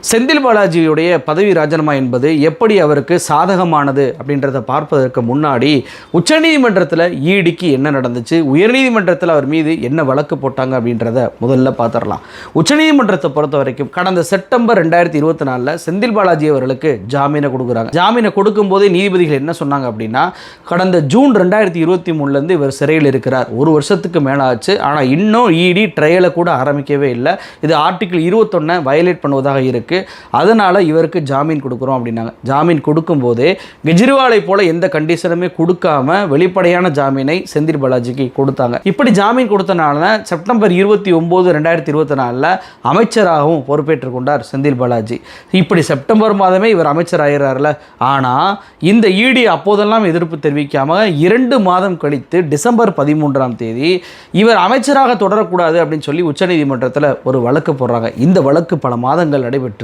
செந்தில் பாலாஜியுடைய பதவி ராஜினாமா என்பது எப்படி அவருக்கு சாதகமானது அப்படின்றத பார்ப்பதற்கு முன்னாடி உச்சநீதிமன்றத்தில் ஈடிக்கு என்ன நடந்துச்சு, உயர்நீதிமன்றத்தில் அவர் மீது என்ன வழக்கு போட்டாங்க அப்படின்றத முதல்ல பார்த்துடலாம். உச்சநீதிமன்றத்தை பொறுத்த வரைக்கும் கடந்த செப்டம்பர் 2024 செந்தில் பாலாஜி அவர்களுக்கு ஜாமீனை கொடுக்குறாங்க. ஜாமீனை கொடுக்கும்போதே நீதிபதிகள் என்ன சொன்னாங்க அப்படின்னா, கடந்த ஜூன் 2023 இவர் சிறையில் இருக்கிறார், ஒரு வருஷத்துக்கு மேலே ஆச்சு, ஆனால் இன்னும் ஈடி ட்ரையலை கூட ஆரம்பிக்கவே இல்லை, இது ஆர்டிகிள் 21 வயலேட் பண்ணுவதாக இருக்குது, அதனால் இவருக்கு ஜாமீன் கொடுக்குறோம் அப்படின்னாங்க. ஜாமீன் கொடுக்கும்போதே கெஜ்ரிவாலை போல எந்த கண்டிஷனுமே கொடுக்காம வெளிப்படையான ஜாமீனை செந்தில் பாலாஜிக்கு கொடுத்தாங்க. இப்படி ஜாமீன் கொடுத்தனால செப்டம்பர் 29, 2024 அமைச்சராகவும் பொறுப்பேற்றுக் கொண்டார் செந்தில் பாலாஜி. இப்படி செப்டம்பர் மாதமே இவர் அமைச்சர் ஆகிறார்ல. ஆனால் இந்த ஈடி அப்போதெல்லாம் எதிர்ப்பு தெரிவிக்காம 2 மாதம் கழித்து டிசம்பர் 13 இவர் அமைச்சராக தொடரக்கூடாது அப்படின்னு சொல்லி உச்சநீதிமன்றத்தில் ஒரு வழக்கு போடுறாங்க. இந்த வழக்கு பல மாதங்கள் நடைபெற்று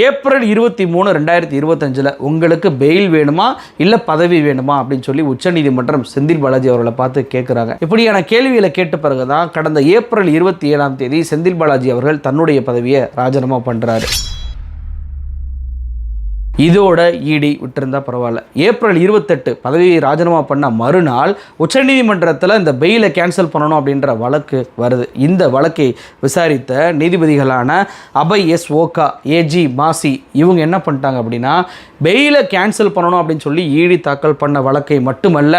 ஏப்ரல் 23, 2025 உங்களுக்கு பெயில் வேணுமா இல்லை பதவி வேணுமா அப்படின்னு சொல்லி உச்சநீதிமன்றம் செந்தில் பாலாஜி அவர்களை பார்த்து கேட்குறாங்க. இப்படியான கேள்விகளை கேட்ட பிறகுதான் கடந்த ஏப்ரல் 27 செந்தில் பாலாஜி அவர்கள் தன்னுடைய பதவியை ராஜினாமா பண்ணுறாரு. இதோட ஈடி விட்டுருந்தா பரவாயில்ல. ஏப்ரல் 28 பதவியை ராஜினாமா பண்ண மறுநாள் உச்சநீதிமன்றத்தில் இந்த பெயிலை கேன்சல் பண்ணணும் அப்படின்ற வழக்கு வருது. இந்த வழக்கை விசாரித்த நீதிபதிகளான அபய் எஸ் ஓகா, ஏஜி மாசி இவங்க என்ன பண்ணிட்டாங்க அப்படின்னா, பெயிலை கேன்சல் பண்ணணும் அப்படின்னு சொல்லி ஈடி தாக்கல் பண்ண வழக்கை மட்டுமல்ல,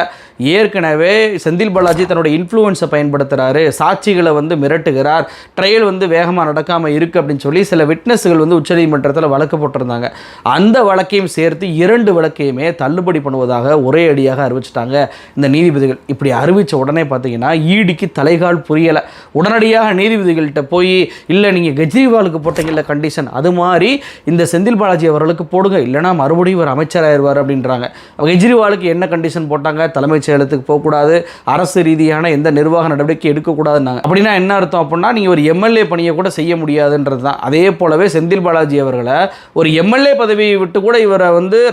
ஏற்கனவே செந்தில் பாலாஜி தன்னுடைய இன்ஃப்ளூயன்ஸை பயன்படுத்துகிறாரு, சாட்சிகளை மிரட்டுகிறார், ட்ரையல் வேகமாக நடக்காமல் இருக்குது அப்படின்னு சொல்லி சில விட்னஸ்கள் உச்சநீதிமன்றத்தில் வழக்கு போட்டிருந்தாங்க. அந்த வழக்கையும் சேர்த்து 2 வழக்கையுமே தள்ளுபடி பண்ணுவதாக ஒரே அடியாக அறிவிச்சிட்டாங்க இந்த நீதிபதிகள். இப்படி அறிவித்த உடனே பார்த்தீங்கன்னா ஈடிக்கு தலைகால் புரியலை. உடனடியாக நீதிபதிகள்கிட்ட போய், இல்லை நீங்கள் கெஜ்ரிவாலுக்கு போட்டீங்கல்ல கண்டிஷன், அது மாதிரி இந்த செந்தில் பாலாஜி அவர்களுக்கு போடுங்க, இல்லைனா மறுபடியும் ஒரு அமைச்சராகிடுவார் அப்படின்றாங்க. கெஜ்ரிவாலுக்கு என்ன கண்டிஷன் போட்டாங்க? தலைமைச் செயலத்துக்கு போகக்கூடாது, அரசு ரீதியான எந்த நிர்வாக நடவடிக்கை எடுக்கக்கூடாதுன்னாங்க. அப்படின்னா என்ன அர்த்தம் அப்படின்னா, நீங்கள் ஒரு எம்எல்ஏ பணியை கூட செய்ய முடியாதுன்றது தான். அதே போலவே செந்தில் பாலாஜி அவர்களை ஒரு எம்எல்ஏ பதவியை விட்டு கூட இவரை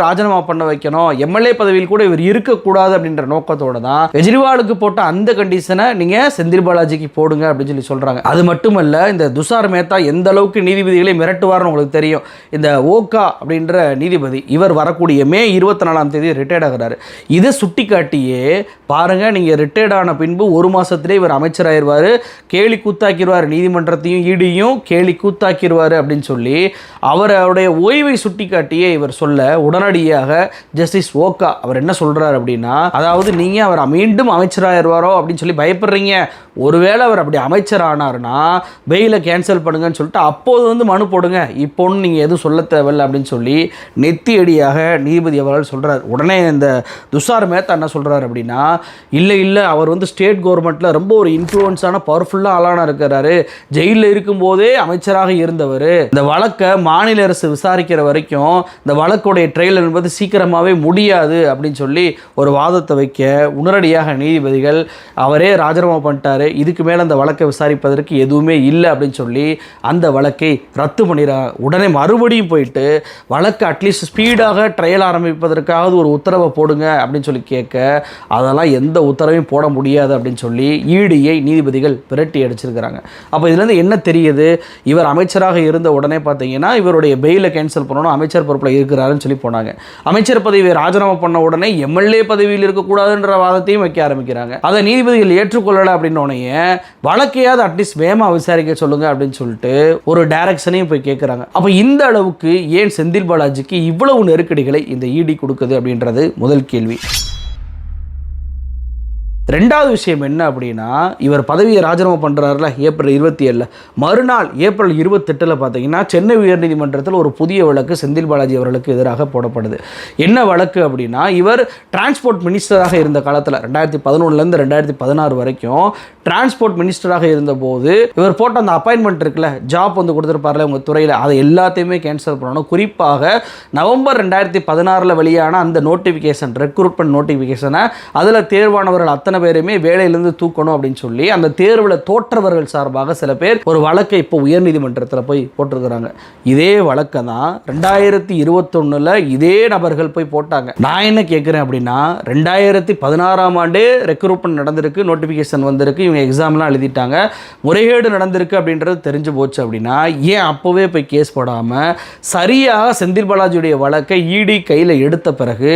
ராஜினாமா பண்ண வைக்கணும், எம்எல்ஏ பதவியில் கூட இவர் இருக்கக்கூடாது அப்படின்ற நோக்கத்தோட தான் கெஜ்ரிவாலுக்கு போட்ட அந்த கண்டிஷனை நீங்க செந்தில் பாலாஜிக்கு போடுங்க அப்படின்னு சொல்லி சொல்றாங்க. அது மட்டுமல்ல, இந்த துஷார் மேத்தா எந்த அளவுக்கு நீதிபதிகளை மிரட்டுவார்னு உங்களுக்கு தெரியும். இந்த ஓகா அப்படின்ற நீதிபதி இவர் வரக்கூடிய மே 24 ரிட்டையர்ட் ஆகிறாரு. இதை சுட்டி காட்டியே பாருங்க, நீங்க ரிட்டையர்ட் ஆன பின்பு 1 மாசத்திலே இவர் அமைச்சராயிருவாரு, கேலி கூத்தாக்கிடுவார், நீதிமன்றத்தையும் ஈடியும் கேலி கூத்தாக்கிடுவார் அப்படின்னு சொல்லி அவருடைய ஓய்வை சுட்டி காட்டியே இவர் சொல்ல, உடனடியாக ஜஸ்டிஸ் ஓகா அவர் என்ன சொல்றாரு அப்படின்னா, அதாவது நீங்க அவர் மீண்டும் அமைச்சராயிருவாரோ அப்படின்னு சொல்லி பயப்படுறீங்க, ஒருவேளை அவர் அப்படி அமைச்சர் ஆனார்னா பெயிலை கேன்சல் பண்ணுங்கன்னு சொல்லிட்டு அப்போது மனு போடுங்க, இப்போ நீங்க எதுவும் சொல்ல தேவையில்லை அப்படின்னு சொல்லி நெத்தி அடியாக நீதிபதி அவர்கள் சொல்றாரு. உடனே இந்த துஷார் மேத்தா என்ன சொல்றாரு அப்படின்னா, இல்லை அவர் ஸ்டேட் கவர்மெண்ட்டில் ரொம்ப ஒரு இன்ஃப்ளூயன்ஸான பவர்ஃபுல்லாக ஆளான இருக்கிறாரு, ஜெயிலில் இருக்கும்போதே அமைச்சராக இருந்தவர், இந்த வழக்கை மாநில அரசு விசாரிக்கிற வரைக்கும் இந்த வழக்குடைய ட்ரையல் என்பது சீக்கிரமாகவே முடியாது அப்படின்னு சொல்லி ஒரு வாதத்தை வைக்க, உடனடியாக நீதிபதிகள் அவரே ராஜினாமா பண்ணிட்டாரு, இதுக்கு மேலே அந்த வழக்கை விசாரிப்பதற்கு எதுவுமே இல்லை அப்படின்னு சொல்லி அந்த வழக்கை ரத்து பண்ணிடுறாங்க. உடனே மறுபடியும் போயிட்டு வழக்கை அட்லீஸ்ட் ஸ்பீடாக ட்ரையல் ஆரம்பிப்பதற்காக ஒரு உத்தரவை போடுங்க அப்படின்னு சொல்லி கேட்க, அதெல்லாம் எந்த உத்தரவையும் போட முடியாது அப்படின்னு சொல்லி ஈடியை நீதிபதிகள் விரட்டி அடிச்சிருக்கிறாங்க. அப்போ இதுலேருந்து என்ன தெரியுது, இவர் அமைச்சராக இருந்த உடனே பார்த்தீங்கன்னா இவருடைய பெயிலை கேன்சல் பண்ணணும், அமைச்சர் பொறுப்பில் இருக்கிறாருன்னு சொல்லி போனாங்க. அமைச்சர் பதவியை ராஜினாமா பண்ண உடனே எம்எல்ஏ பதவியில் இருக்கக்கூடாதுன்ற வாதத்தையும் வைக்க ஆரம்பிக்கிறாங்க. அதை நீதிபதிகள் ஏற்றுக்கொள்ளலை அப்படின்னோடனே வழக்கையாவது அட்லீஸ்ட் வேகமா விசாரிக்க சொல்லுங்க அப்படின்னு சொல்லிட்டு ஒரு டைரக்ஷனையும் போய் கேட்குறாங்க. அப்போ இந்த அளவுக்கு ஏன் செந்தில் பாலாஜிக்கு இவ்வளவு நெருக்கடிகளை இந்த ஈடி கொடுக்குது அப்படின்றது முதல் கேள்வி. ரெண்டாவது விஷயம் என்ன அப்படின்னா, இவர் பதவியை ராஜினாமா பண்ணுறாருல ஏப்ரல் 27, மறுநாள் ஏப்ரல் 28 பார்த்தீங்கன்னா சென்னை உயர்நீதிமன்றத்தில் ஒரு புதிய வழக்கு செந்தில் பாலாஜி அவர்களுக்கு எதிராக போடப்படுது. என்ன வழக்கு அப்படின்னா, இவர் டிரான்ஸ்போர்ட் மினிஸ்டராக இருந்த காலத்தில் 2011 2016 வரைக்கும் டிரான்ஸ்போர்ட் மினிஸ்டராக இருந்தபோது இவர் போட்ட அந்த அப்பாயின்மெண்ட் இருக்குல்ல, ஜாப் கொடுத்துருப்பார்ல உங்கள் துறையில், அதை எல்லாத்தையுமே கேன்சல் பண்ணணும். குறிப்பாக நவம்பர் 2016 வெளியான அந்த நோட்டிஃபிகேஷன், ரெக்ரூட்மெண்ட் நோட்டிஃபிகேஷனை, அதில் தேர்வானவர்கள் அத்தனை அத்தனை பேருமே வேலையிலிருந்து தூக்கணும் அப்படின்னு சொல்லி அந்த தேர்வில் தோற்றவர்கள் சார்பாக சில பேர் ஒரு வழக்கை இப்போ உயர்நீதிமன்றத்தில் போய் போட்டிருக்கிறாங்க. இதே வழக்கை தான் 2021 இதே நபர்கள் போய் போட்டாங்க. நான் என்ன கேட்குறேன் அப்படின்னா 2016ஆம் ஆண்டே ரெக்ரூட்மெண்ட் நடந்திருக்கு, நோட்டிஃபிகேஷன் வந்திருக்கு, இவங்க எக்ஸாம்லாம் எழுதிட்டாங்க, முறைகேடு நடந்திருக்கு அப்படின்றது தெரிஞ்சு போச்சு அப்படின்னா ஏன் அப்போவே போய் கேஸ் போடாமல் சரியாக செந்தில் பாலாஜியுடைய வழக்கை இடி கையில் எடுத்த பிறகு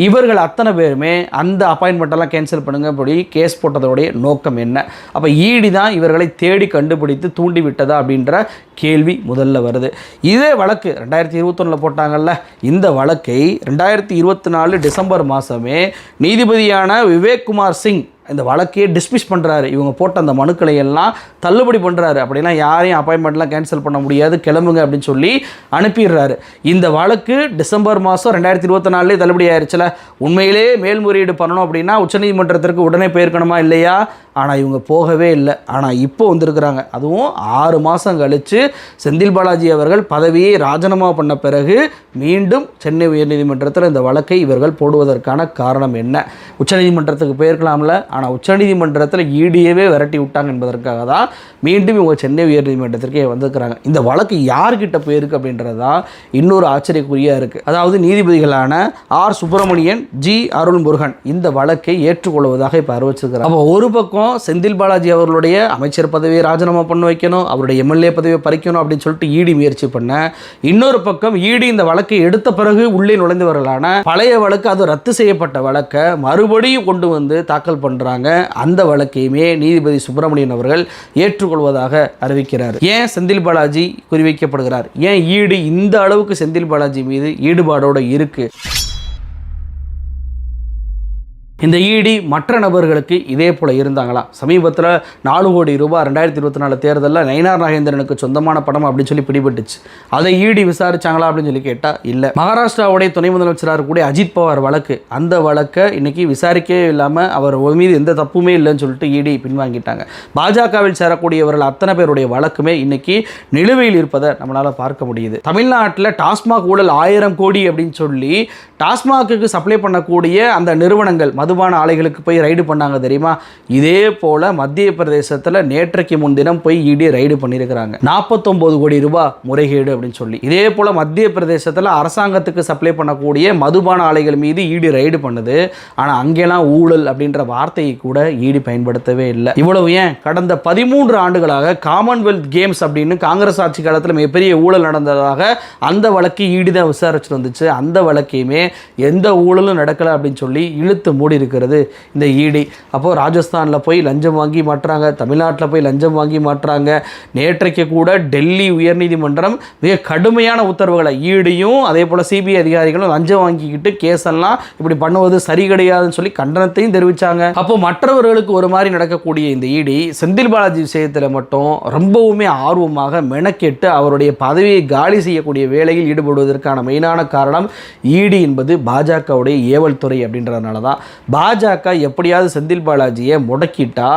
இவர்கள் அத்தனை பேருமே அந்த அப்பாயின்மெண்ட்டெல்லாம் கேன்சல் பண்ணுங்க அப்படி கேஸ் போட்டதோடைய நோக்கம் என்ன? அப்போ இடி தான் இவர்களை தேடி கண்டுபிடித்து தூண்டி விட்டதா அப்படின்ற கேள்வி முதல்ல வருது. இதே வழக்கு 2021 போட்டாங்கல்ல, இந்த வழக்கை 2024 டிசம்பர் மாதமே நீதிபதியான விவேக் குமார் சிங் இந்த வழக்கையே டிஸ்மிஸ் பண்ணுறாரு. இவங்க போட்ட அந்த மனுக்களை எல்லாம் தள்ளுபடி பண்ணுறாரு. அப்படின்னா யாரையும் அப்பாயின்மெண்ட்லாம் கேன்சல் பண்ண முடியாது, கிளம்புங்க அப்படின்னு சொல்லி அனுப்பிடுறாரு. இந்த வழக்கு டிசம்பர் மாதம் 2024 தள்ளுபடி ஆயிடுச்சுல. உண்மையிலே மேல்முறையீடு பண்ணணும் அப்படின்னா உச்சநீதிமன்றத்திற்கு உடனே போயிருக்கணுமா இல்லையா? ஆனால் இவங்க போகவே இல்லை. ஆனால் இப்போ வந்திருக்கிறாங்க. அதுவும் 6 மாதம் கழித்து செந்தில் பாலாஜி அவர்கள் பதவியை ராஜினாமா பண்ண பிறகு மீண்டும் சென்னை உயர்நீதிமன்றத்தில் இந்த வழக்கை இவர்கள் போடுவதற்கான காரணம் என்ன? உச்சநீதிமன்றத்துக்கு போயிருக்கலாம்ல, ஆனால் உச்சநீதிமன்றத்தில் இடியவே விரட்டி விட்டாங்க என்பதற்காக தான் மீண்டும் இவங்க சென்னை உயர்நீதிமன்றத்திற்கே வந்திருக்கிறாங்க. இந்த வழக்கு யார்கிட்ட போயிருக்கு அப்படின்றது தான் இன்னொரு ஆச்சரியக்குறியாக இருக்குது. அதாவது நீதிபதிகளான ஆர் சுப்பிரமணியன், ஜி அருள்முருகன் இந்த வழக்கை ஏற்றுக்கொள்வதாக இப்போ அறிவிச்சிருக்கிறாங்க. அப்போ ஒரு பக்கம் செந்தில் பாலாஜி அவர்களுடைய அமைச்சர் பதவியை ராஜினாமா பண்ண வைக்கணும், அவருடைய எம்எல்ஏ பதவியை பறிக்கணும் அப்படின்னு சொல்லிட்டு இடி முயற்சி பண்ண, இன்னொரு பக்கம் இடி இந்த வழக்கை எடுத்த பிறகு உள்ளே நுழைந்தவர்களான பழைய வழக்கு, அது ரத்து செய்யப்பட்ட வழக்கை மறுபடியும் கொண்டு வந்து தாக்கல் பண்ணுறாங்க. அந்த வழக்கையுமே நீதிபதி சுப்பிரமணியன் அவர்கள் ஏற்றுக்கொள்வதாக அறிவிக்கிறார். ஏன் செந்தில் பாலாஜி குறிவைக்கப்படுகிறார்? ஏன் இடி இந்த அளவுக்கு செந்தில் பாலாஜி மீது ஈடுபாடோடு இருக்கு? இந்த இடி மற்ற நபர்களுக்கு இதே போல் இருந்தாங்களாம். சமீபத்தில் 4 கோடி ரூபாய் 2024 தேர்தலில் நயினார் நாகேந்திரனுக்கு சொந்தமான படம் அப்படின்னு சொல்லி பிடிபட்டுச்சு. அதை இடி விசாரிச்சாங்களா அப்படின்னு சொல்லி கேட்டால் இல்லை. மகாராஷ்டிராவுடைய துணை முதலமைச்சராக இருக்கக்கூடிய அஜித் பவார் வழக்கு, அந்த வழக்கை இன்னைக்கு விசாரிக்கவே இல்லாமல் அவர் மீது எந்த தப்புமே இல்லைன்னு சொல்லிட்டு இடி பின்வாங்கிட்டாங்க. பாஜகவில் சேரக்கூடியவர்கள் அத்தனை பேருடைய வழக்குமே இன்னைக்கு நிலுவையில் இருப்பதை நம்மளால் பார்க்க முடியுது. தமிழ்நாட்டில் டாஸ்மாக் ஊழல் 1000 கோடி அப்படின்னு சொல்லி டாஸ்மாக்கு சப்ளை பண்ணக்கூடிய அந்த நிறுவனங்கள் மதுபான ஆலைகளுக்கு போய் ரைடு பண்ணாங்க தெரியுமா? இதே போல் மத்திய பிரதேசத்தில் நேற்றைக்கு முன்தினம் போய் இடி ரைடு பண்ணியிருக்கிறாங்க. 49 கோடி ரூபாய் முறைகேடு அப்படின்னு சொல்லி. இதே போல் மத்திய பிரதேசத்தில் அரசாங்கத்துக்கு சப்ளை பண்ணக்கூடிய மதுபான ஆலைகள் மீது இடி ரைடு பண்ணுது. ஆனால் அங்கெல்லாம் ஊழல் அப்படின்ற வார்த்தையை கூட இடி பயன்படுத்தவே இல்லை. இவ்வளவு ஏன்? கடந்த 13 ஆண்டுகளாக காமன்வெல்த் கேம்ஸ் அப்படின்னு காங்கிரஸ் ஆட்சி காலத்தில் மிகப்பெரிய ஊழல் நடந்ததாக அந்த வழக்கு இடி தான் விசாரிச்சுட்டு வந்துச்சு. அந்த வழக்கையுமே எந்த ஊழலும் நடக்கலை அப்படின்னு சொல்லி இழுத்து மூடி இருக்கிறது இந்த இடி. அப்போ ராஜஸ்தானில் போய் லஞ்சம் வாங்கி மாட்டுறாங்க, தமிழ்நாட்டில் போய் லஞ்சம் வாங்கி மாட்டுறாங்க. நேற்றைக்கு கூட டெல்லி உயர்நீதிமன்றம் மிக கடுமையான உத்தரவுகளை, இடியும் அதே போல் சிபிஐ அதிகாரிகளும் லஞ்சம் வாங்கிக்கிட்டு கேஸெல்லாம் இப்படி பண்ணுவது சரி கிடையாதுன்னு சொல்லி கண்டனத்தையும் தெரிவித்தாங்க. அப்போ மற்றவர்களுக்கு ஒரு மாதிரி நடக்கக்கூடிய இந்த இடி செந்தில் பாலாஜி விஷயத்தில் மட்டும் ரொம்பவுமே ஆர்வமாக மெனக்கெட்டு அவருடைய பதவியை காலி செய்யக்கூடிய வேலையில் ஈடுபடுவதற்கான மெயினான காரணம் இடி என்பது பாஜகவுடைய ஏவல் துறை அப்படின்றதுனால தான். பாஜக எப்படியாவது செந்தில் பாலாஜியை முடக்கிட்டா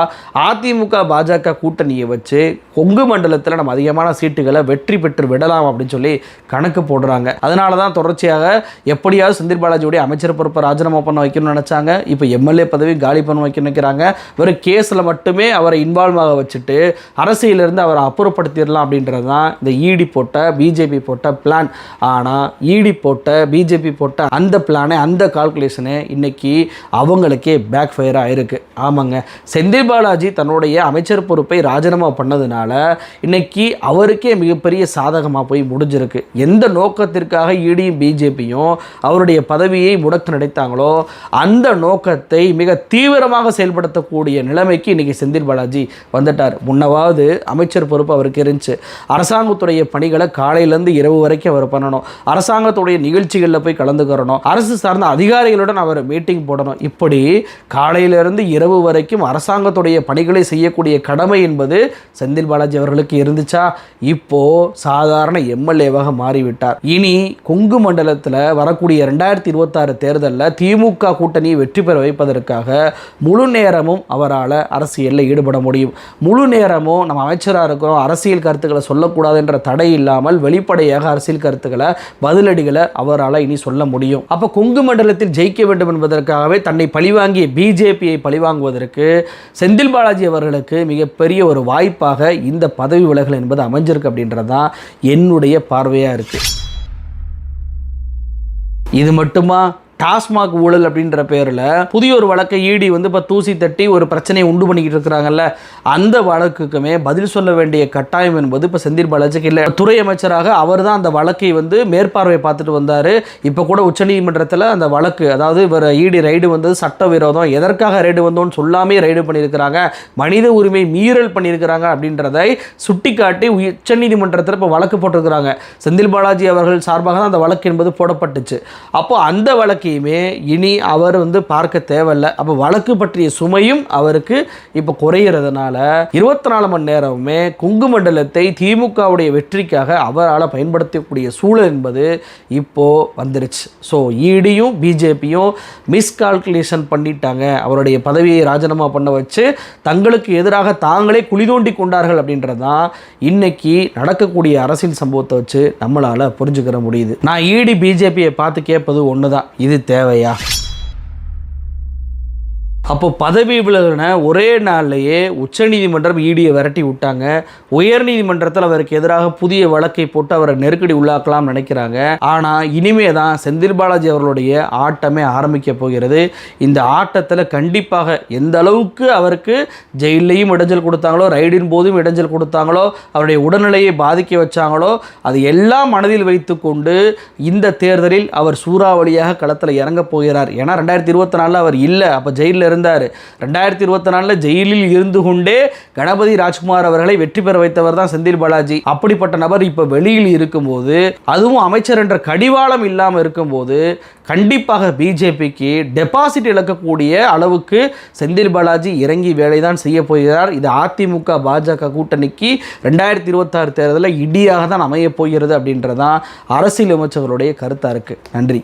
அதிமுக பாஜக கூட்டணியை வச்சு கொங்கு மண்டலத்தில் நம்ம அதிகமான சீட்டுகளை வெற்றி பெற்று விடலாம் அப்படின்னு சொல்லி கணக்கு போடுறாங்க. அதனால தான் தொடர்ச்சியாக எப்படியாவது செந்தில் பாலாஜியுடைய அமைச்சர் பொறுப்பை ராஜினாமா பண்ண வைக்கணும்னு நினச்சாங்க. இப்போ எம்எல்ஏ பதவி காலி பண்ண வைக்க நினைக்கிறாங்க. வெறும் கேஸில் மட்டுமே அவரை இன்வால்வ் ஆக வச்சுட்டு அரசியலிருந்து அவரை அப்புறப்படுத்திடலாம் அப்படின்றது தான் இந்த இடி போட்ட பிஜேபி போட்ட பிளான். ஆனால் இடி போட்ட பிஜேபி போட்ட அந்த பிளானை, அந்த கால்குலேஷனை இன்னைக்கு அவங்களுக்கே பேக் ஃபயர் ஆயிருக்கு. ஆமாங்க, செந்தில் பாலாஜி தன்னுடைய அமைச்சர் பொறுப்பை ராஜினாமா பண்ணதுனால இன்னைக்கு அவருக்கே மிகப்பெரிய சாதகமாக போய் முடிஞ்சிருக்கு. எந்த நோக்கத்திற்காக இடியும் பிஜேபியும் அவருடைய பதவியை முடக்க நினைத்தாங்களோ அந்த நோக்கத்தை மிக தீவிரமாக செயல்படுத்தக்கூடிய நிலைமைக்கு இன்னைக்கு செந்தில் பாலாஜி வந்துட்டார். முன்னவாவது அமைச்சர் பொறுப்பு அவருக்கு இருந்துச்சு. அரசாங்கத்துடைய பணிகளை காலையிலேருந்து இரவு வரைக்கும் அவர் பண்ணணும், அரசாங்கத்துடைய நிகழ்ச்சிகளில் போய் கலந்துக்கிறணும், அரசு சார்ந்த அதிகாரிகளுடன் அவர் மீட்டிங் போடணும். இப்படி காலையிலிருந்து இரவு வரைக்கும் அரசாங்கத்துடைய பணிகளை செய்யக்கூடிய கடமை என்பது செந்தில் பாலாஜி அவர்களுக்கு இருந்துச்சா? இப்போ சாதாரண எம்எல்ஏவாக மாறிவிட்டார். இனி கொங்கு மண்டலத்தில் வரக்கூடிய 2026 தேர்தலில் திமுக கூட்டணியை வெற்றி பெற வைப்பதற்காக முழு நேரமும் அவரால் அரசியலில் ஈடுபட முடியும். முழு நேரமும் நம்ம அமைச்சராக இருக்கிறோம், அரசியல் கருத்துக்களை சொல்லக்கூடாது என்ற தடை இல்லாமல் வெளிப்படையாக அரசியல் கருத்துக்களை, பதிலடிகளை அவரால் இனி சொல்ல முடியும். அப்போ கொங்கு மண்டலத்தில் ஜெயிக்க வேண்டும் என்பதற்காகவே தன்னை தன்னை பழிவாங்கிய பிஜேபியை பழிவாங்குவதற்கு செந்தில் பாலாஜி அவர்களுக்கு மிகப்பெரிய ஒரு வாய்ப்பாக இந்த பதவி விலகல் என்பது அமைஞ்சிருக்கு அப்படின்றது தான் என்னுடைய பார்வையாக இருக்குது. இது மட்டுமா? டாஸ்மாக் ஊழல் அப்படின்ற பேரில் புதிய ஒரு வழக்கை ஈடி இப்போ தூசி தட்டி ஒரு பிரச்சனையை உண்டு பண்ணிக்கிட்டு இருக்கிறாங்கல்ல, அந்த வழக்குக்குமே பதில் சொல்ல வேண்டிய கட்டாயம் என்பது இப்போ செந்தில் பாலாஜிக்கு இல்லை. துறை அமைச்சராக அவர் தான் அந்த வழக்கை மேற்பார்வை பார்த்துட்டு வந்தார். இப்போ கூட உச்சநீதிமன்றத்தில் அந்த வழக்கு, அதாவது இவர் ஈடி ரைடு வந்தது சட்டவிரோதம், எதற்காக ரைடு வந்தோன்னு சொல்லாமே ரைடு பண்ணியிருக்கிறாங்க, மனித உரிமை மீறல் பண்ணியிருக்கிறாங்க அப்படின்றதை சுட்டி காட்டி உச்சநீதிமன்றத்தில் இப்போ வழக்கு போட்டிருக்கிறாங்க. செந்தில் பாலாஜி அவர்கள் சார்பாக தான் அந்த வழக்கு என்பது போடப்பட்டுச்சு. அப்போ அந்த வழக்கு இனி அவர் பார்க்க தேவையில்லை. அப்போ வழக்கு பற்றிய சுமையும் அவருக்கு இப்போ குறைகிறதுனால 24 மணி நேரமுமே கொங்கு மண்டலத்தை திமுகவுடைய வெற்றிக்காக அவரால் பயன்படுத்தக்கூடிய சூழல் என்பது இப்போ வந்துருச்சு. ஸோ ஈடியும் பிஜேபியும் மிஸ்கால்குலேஷன் பண்ணிட்டாங்க. அவருடைய பதவியை ராஜினாமா பண்ண வச்சு தங்களுக்கு எதிராக தாங்களே குழி தோண்டி கொண்டார்கள் அப்படின்றதான் இன்னைக்கு நடக்கக்கூடிய அரசியல் சம்பவத்தை வச்சு நம்மளால் புரிஞ்சுக்கிற முடியுது. நான் ஈடி பிஜேபியை பார்த்து கேட்பது ஒன்று தான், இது தேவையா? அப்போ பதவி விலகின ஒரே நாள்லையே உச்சநீதிமன்றம் ஈடியை விரட்டி விட்டாங்க. உயர்நீதிமன்றத்தில் அவருக்கு எதிராக புதிய வழக்கை போட்டு அவரை நெருக்கடி உள்ளாக்கலாம் நினைக்கிறாங்க. ஆனால் இனிமே தான் செந்தில் பாலாஜி அவர்களுடைய ஆட்டமே ஆரம்பிக்க போகிறது. இந்த ஆட்டத்தில் கண்டிப்பாக எந்த அளவுக்கு அவருக்கு ஜெயிலையும் இடைஞ்சல் கொடுத்தாங்களோ, ரைடின் போதும் இடைஞ்சல் கொடுத்தாங்களோ, அவருடைய உடல்நிலையை பாதிக்க வச்சாங்களோ, அது எல்லாம் மனதில் வைத்து கொண்டு இந்த தேர்தலில் அவர் சூறாவளியாக களத்தில் இறங்க போகிறார். ஏன்னா 2024 அவர் இல்லை, அப்போ ஜெயிலில் இருந்தார். 2024 ஜெயிலில் இருந்து கொண்டே கணபதி ராஜ்குமார் அவர்களை வெற்றி பெற வைத்தவர் தான் செந்தில் பாலாஜி. அப்படிப்பட்ட நபர் இப்ப வெளியில் இருக்கும்போது, அதுவும் அமைச்சர் என்ற கடிவாளம் இல்லாமல் இருக்கும்போது, கண்டிப்பாக பிஜேபிக்கு டெபாசிட் இழக்கக்கூடிய அளவுக்கு செந்தில் பாலாஜி இறங்கி வேலைதான் செய்ய போகிறார். இது அதிமுக பாஜக கூட்டணிக்கு 2026 தேர்தலில் இடியாக தான் அமைய போகிறது அப்படின்றதான் அரசியல் அமைச்சர்களுடைய கருத்தா இருக்கு. நன்றி.